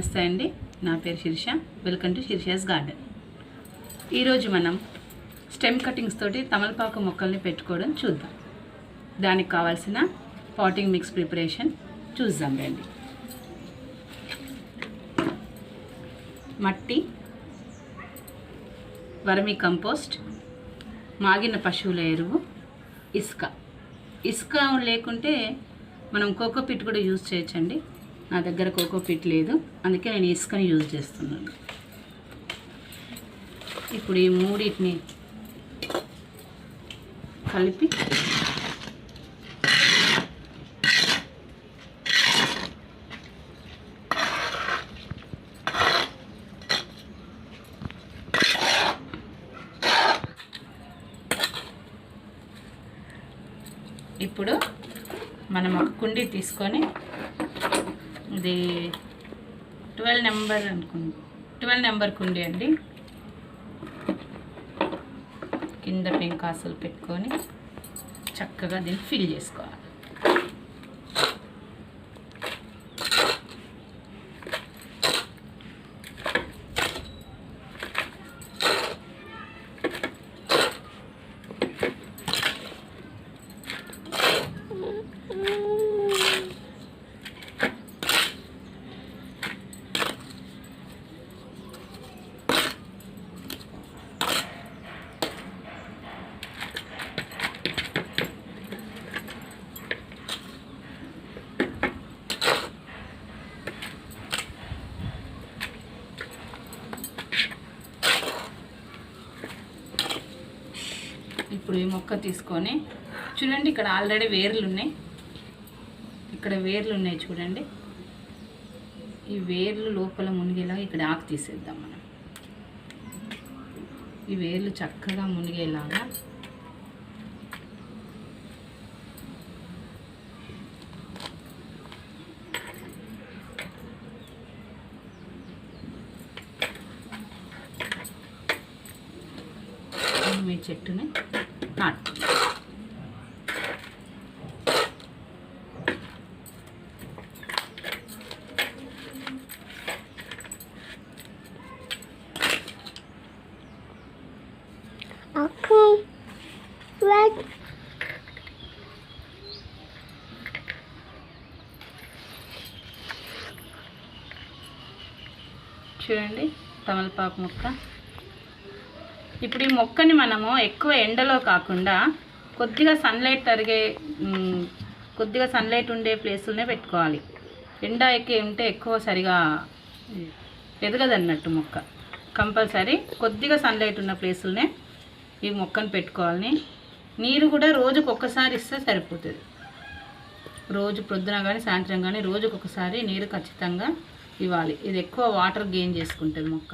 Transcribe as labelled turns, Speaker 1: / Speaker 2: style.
Speaker 1: నమస్తే అండి, నా పేరు Shirisha. Welcome to Shirisha's garden. ఈరోజు మనం స్టెమ్ కటింగ్స్ తోటి తమలపాకు మొక్కల్ని పెట్టుకోవడం చూద్దాం. దానికి కావాల్సిన పాటింగ్ మిక్స్ ప్రిపరేషన్ చూద్దాం రండి. మట్టి, వర్మీ కంపోస్ట్, మాగిన పశువుల ఎరువు, ఇసుక లేకుంటే మనం కోకోపిట్ కూడా యూజ్ చేయొచ్చండి. నా దగ్గర కోకోపిట్ లేదు, అందుకే నేను ఇసుకని యూజ్ చేస్తున్నాను. ఇప్పుడు ఈ మూడింటిని కలిపి ఇప్పుడు మనం ఒక కుండీ తీసుకొని, ఇది 12 నెంబర్ కుండీ అండి. కింద పెంకాసులు పెట్టుకొని చక్కగా దీన్ని ఫిల్ చేసుకోవాలి. ఇప్పుడు ఈ మొక్క తీసుకొని చూడండి, ఇక్కడ ఆల్రెడీ వేర్లు ఉన్నాయి. ఇక్కడ వేర్లు ఉన్నాయి చూడండి. ఈ వేర్లు లోపల మునిగేలా ఇక్కడ ఆకు తీసేద్దాం మనం. ఈ వేర్లు చక్కగా మునిగేలాగా మీ చెట్టుని నాటు. చూడండి తమలపాకు మొక్క. ఇప్పుడు ఈ మొక్కని మనము ఎక్కువ ఎండలో కాకుండా కొద్దిగా సన్లైట్ ఉండే ప్లేసులనే పెట్టుకోవాలి. ఎండ ఉంటే ఎక్కువ సరిగా ఎదగదన్నట్టు మొక్క. కంపల్సరీ కొద్దిగా సన్లైట్ ఉన్న ప్లేసులనే ఈ మొక్కను పెట్టుకోవాలి. నీరు కూడా రోజుకు ఒక్కసారి ఇస్తే సరిపోతుంది. రోజు పొద్దున కానీ సాయంత్రం కానీ రోజుకు ఒకసారి నీరు ఖచ్చితంగా ఇవ్వాలి. ఇది ఎక్కువ వాటర్ గెయిన్ చేసుకుంటుంది మొక్క.